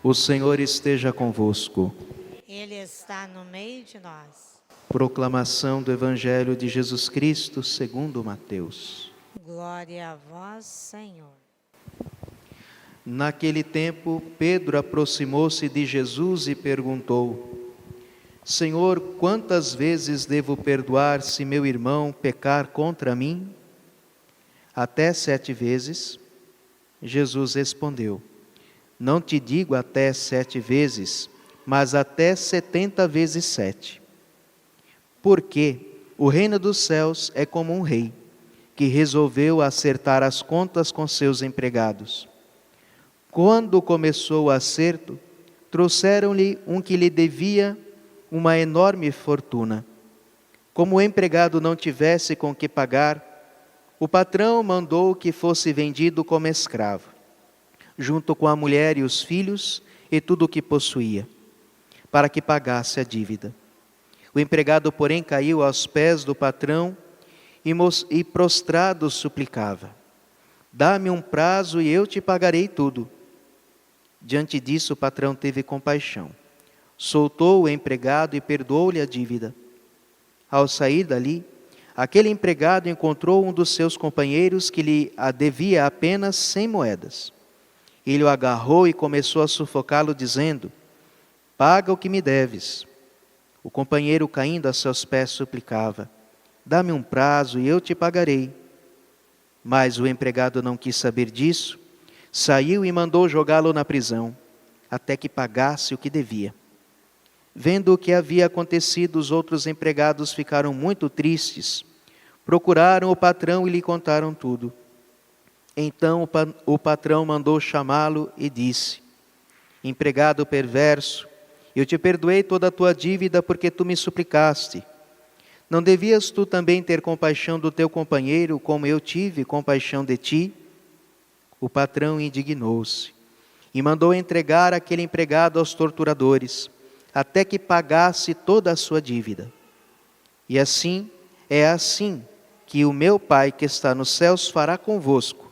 O Senhor esteja convosco. Ele está no meio de nós. Proclamação do Evangelho de Jesus Cristo segundo Mateus. Glória a vós, Senhor. Naquele tempo, Pedro aproximou-se de Jesus e perguntou: Senhor, quantas vezes devo perdoar se meu irmão pecar contra mim? Até 7 vezes? Jesus respondeu: Não te digo até 7 vezes, mas até 70 vezes 7. Porque o reino dos céus é como um rei, que resolveu acertar as contas com seus empregados. Quando começou o acerto, trouxeram-lhe um que lhe devia uma enorme fortuna. Como o empregado não tivesse com que pagar, o patrão mandou que fosse vendido como escravo, junto com a mulher e os filhos e tudo o que possuía, para que pagasse a dívida. O empregado, porém, caiu aos pés do patrão e prostrado suplicava: Dá-me um prazo e eu te pagarei tudo. Diante disso, o patrão teve compaixão. Soltou o empregado e perdoou-lhe a dívida. Ao sair dali, aquele empregado encontrou um dos seus companheiros que lhe a devia apenas 100 moedas. Ele o agarrou e começou a sufocá-lo, dizendo: Paga o que me deves. O companheiro, caindo a seus pés, suplicava: Dá-me um prazo e eu te pagarei. Mas o empregado não quis saber disso, saiu e mandou jogá-lo na prisão, até que pagasse o que devia. Vendo o que havia acontecido, os outros empregados ficaram muito tristes. Procuraram o patrão e lhe contaram tudo. Então o patrão mandou chamá-lo e disse: Empregado perverso, eu te perdoei toda a tua dívida porque tu me suplicaste. Não devias tu também ter compaixão do teu companheiro, como eu tive compaixão de ti? O patrão indignou-se e mandou entregar aquele empregado aos torturadores, até que pagasse toda a sua dívida. E assim, é assim que o meu Pai que está nos céus fará convosco,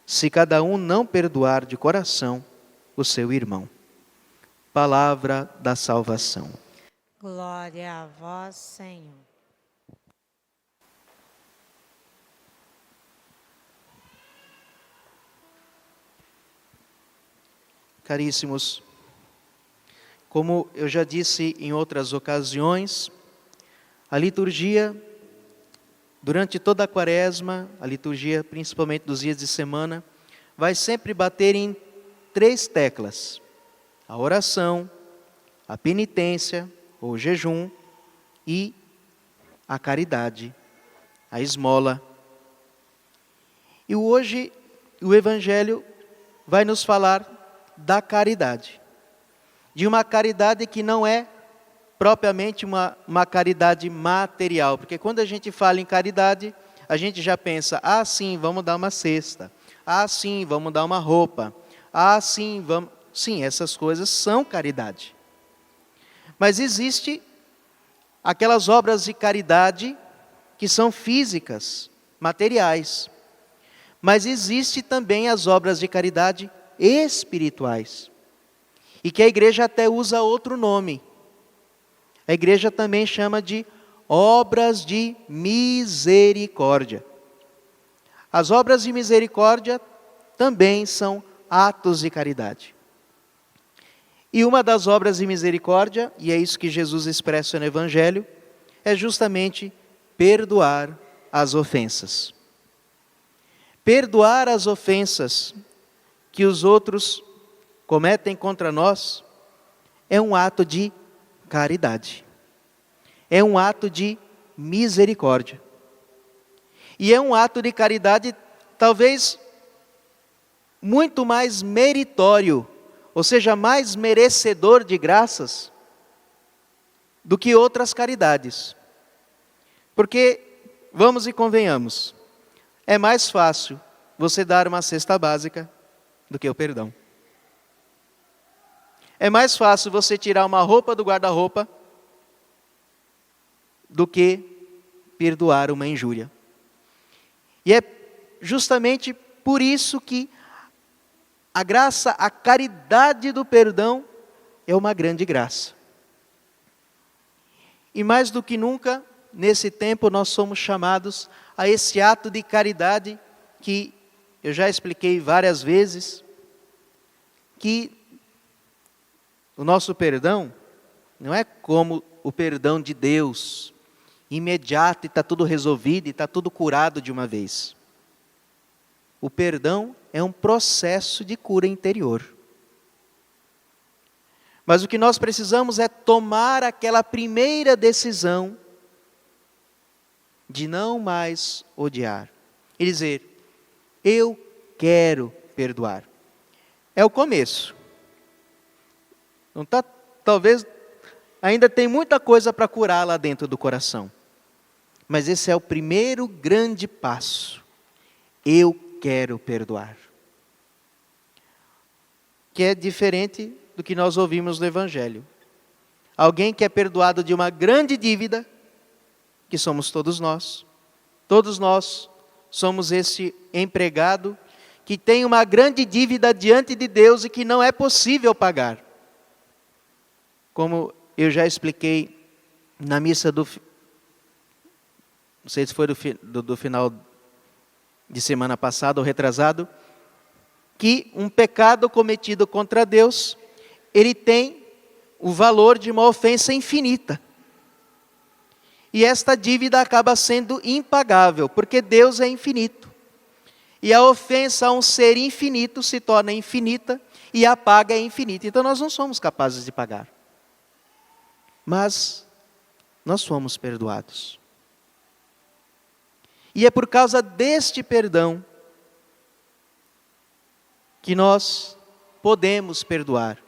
se cada um não perdoar de coração o seu irmão. Palavra da salvação. Glória a vós, Senhor. Caríssimos, como eu já disse em outras ocasiões, a liturgia, durante toda a quaresma, a liturgia principalmente dos dias de semana, vai sempre bater em 3 teclas: a oração, a penitência ou jejum e a caridade, a esmola. E hoje o Evangelho vai nos falar da caridade. De uma caridade que não é propriamente uma caridade material. Porque quando a gente fala em caridade, a gente já pensa: ah, sim, vamos dar uma cesta. Ah, sim, vamos dar uma roupa. Ah, sim, vamos... Sim, essas coisas são caridade. Mas existe aquelas obras de caridade que são físicas, materiais. Mas existe também as obras de caridade espirituais. E que a igreja até usa outro nome. A igreja também chama de obras de misericórdia. As obras de misericórdia também são atos de caridade. E uma das obras de misericórdia, e é isso que Jesus expressa no Evangelho, é justamente perdoar as ofensas. Perdoar as ofensas que os outros cometem contra nós é um ato de caridade. É um ato de misericórdia. E é um ato de caridade talvez muito mais meritório, ou seja, mais merecedor de graças do que outras caridades. Porque, vamos e convenhamos, é mais fácil você dar uma cesta básica do que o perdão. É mais fácil você tirar uma roupa do guarda-roupa do que perdoar uma injúria. E é justamente por isso que a graça, a caridade do perdão é uma grande graça. E mais do que nunca, nesse tempo, nós somos chamados a esse ato de caridade que eu já expliquei várias vezes, que o nosso perdão não é como o perdão de Deus, imediato e está tudo resolvido e está tudo curado de uma vez. O perdão é um processo de cura interior. Mas o que nós precisamos é tomar aquela primeira decisão de não mais odiar. E dizer, eu quero perdoar. É o começo. Não tá, talvez ainda tem muita coisa para curar lá dentro do coração. Mas esse é o primeiro grande passo. Eu quero perdoar. Que é diferente do que nós ouvimos no Evangelho. Alguém que é perdoado de uma grande dívida, que somos todos nós. Todos nós somos esse empregado que tem uma grande dívida diante de Deus e que não é possível pagar. Como eu já expliquei na missa não sei se foi do final de semana passada ou retrasado, que um pecado cometido contra Deus, ele tem o valor de uma ofensa infinita. E esta dívida acaba sendo impagável, porque Deus é infinito. E a ofensa a um ser infinito se torna infinita, e a paga é infinita. Então nós não somos capazes de pagar. Mas nós fomos perdoados. E é por causa deste perdão que nós podemos perdoar.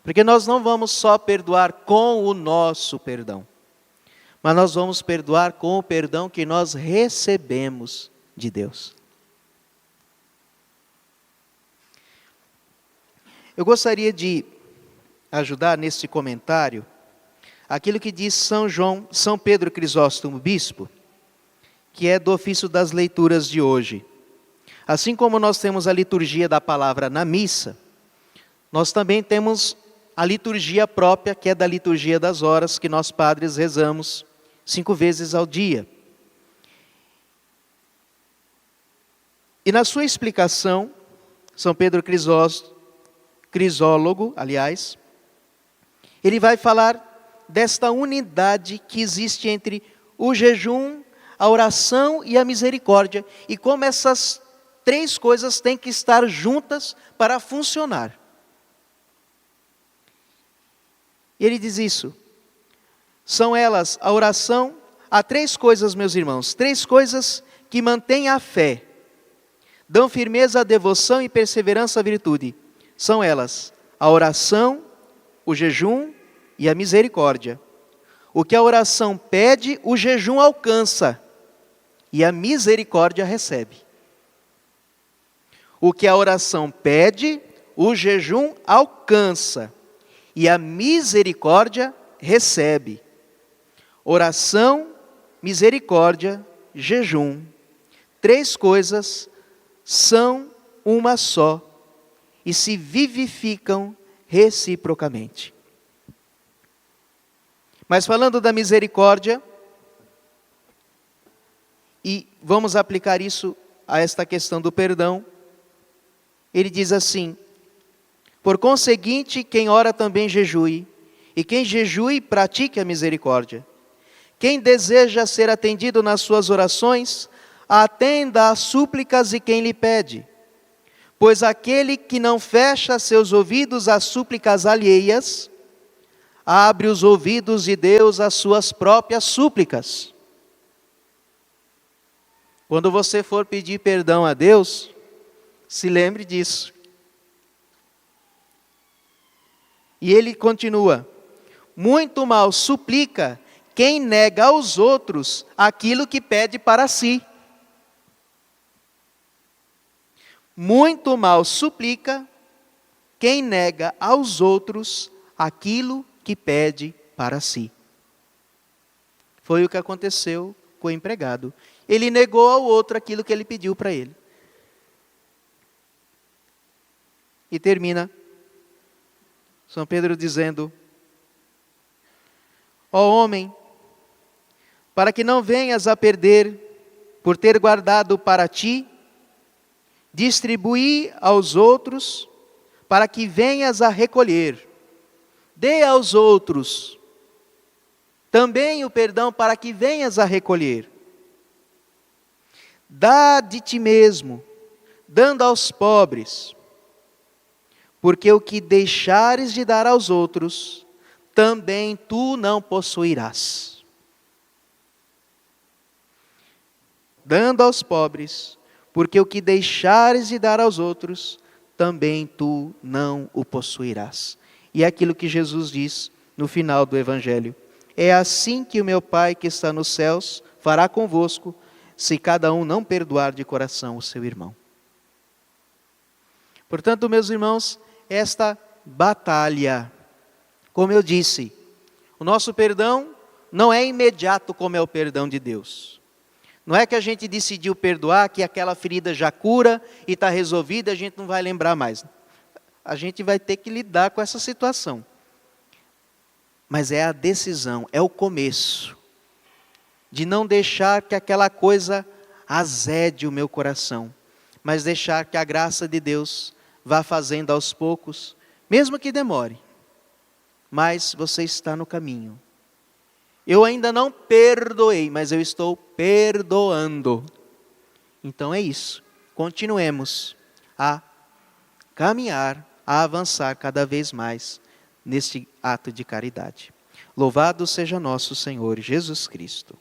Porque nós não vamos só perdoar com o nosso perdão, mas nós vamos perdoar com o perdão que nós recebemos de Deus. Eu gostaria de ajudar nesse comentário aquilo que diz São Pedro Crisóstomo, bispo, que é do ofício das leituras de hoje. Assim como nós temos a liturgia da palavra na missa, nós também temos a liturgia própria, que é da liturgia das horas, que nós padres rezamos 5 vezes ao dia. E na sua explicação, São Pedro Crisólogo, ele vai falar desta unidade que existe entre o jejum, a oração e a misericórdia, e como essas 3 coisas têm que estar juntas para funcionar. E ele diz isso. São elas, a oração, há 3 coisas, meus irmãos, 3 coisas que mantêm a fé, dão firmeza à devoção e perseverança à virtude. São elas, a oração, o jejum e a misericórdia. O que a oração pede, o jejum alcança, e a misericórdia recebe. O que a oração pede, o jejum alcança, e a misericórdia recebe. Oração, misericórdia, jejum. 3 coisas são uma só e se vivificam reciprocamente. Mas falando da misericórdia, e vamos aplicar isso a esta questão do perdão, ele diz assim: por conseguinte, quem ora também jejue, e quem jejue pratique a misericórdia. Quem deseja ser atendido nas suas orações, atenda às súplicas de quem lhe pede. Pois aquele que não fecha seus ouvidos às súplicas alheias, abre os ouvidos de Deus às suas próprias súplicas. Quando você for pedir perdão a Deus, se lembre disso. E ele continua: muito mal suplica quem nega aos outros aquilo que pede para si. Muito mal suplica quem nega aos outros aquilo que pede para si. Foi o que aconteceu com o empregado. Ele negou ao outro aquilo que ele pediu para ele. E termina São Pedro dizendo: ó homem, para que não venhas a perder, por ter guardado para ti, distribuí aos outros, para que venhas a recolher. Dê aos outros também o perdão para que venhas a recolher. Dá de ti mesmo, dando aos pobres, porque o que deixares de dar aos outros, também tu não possuirás. Dando aos pobres, porque o que deixares de dar aos outros, também tu não o possuirás. E é aquilo que Jesus diz no final do Evangelho: é assim que o meu Pai que está nos céus fará convosco, se cada um não perdoar de coração o seu irmão. Portanto, meus irmãos, esta batalha, como eu disse, o nosso perdão não é imediato como é o perdão de Deus. Não é que a gente decidiu perdoar, que aquela ferida já cura e está resolvida, a gente não vai lembrar mais. A gente vai ter que lidar com essa situação. Mas é a decisão, é o começo de não deixar que aquela coisa azede o meu coração, mas deixar que a graça de Deus vá fazendo aos poucos, mesmo que demore. Mas você está no caminho. Eu ainda não perdoei, mas eu estou perdoando. Então é isso. Continuemos a caminhar, a avançar cada vez mais neste ato de caridade. Louvado seja nosso Senhor Jesus Cristo.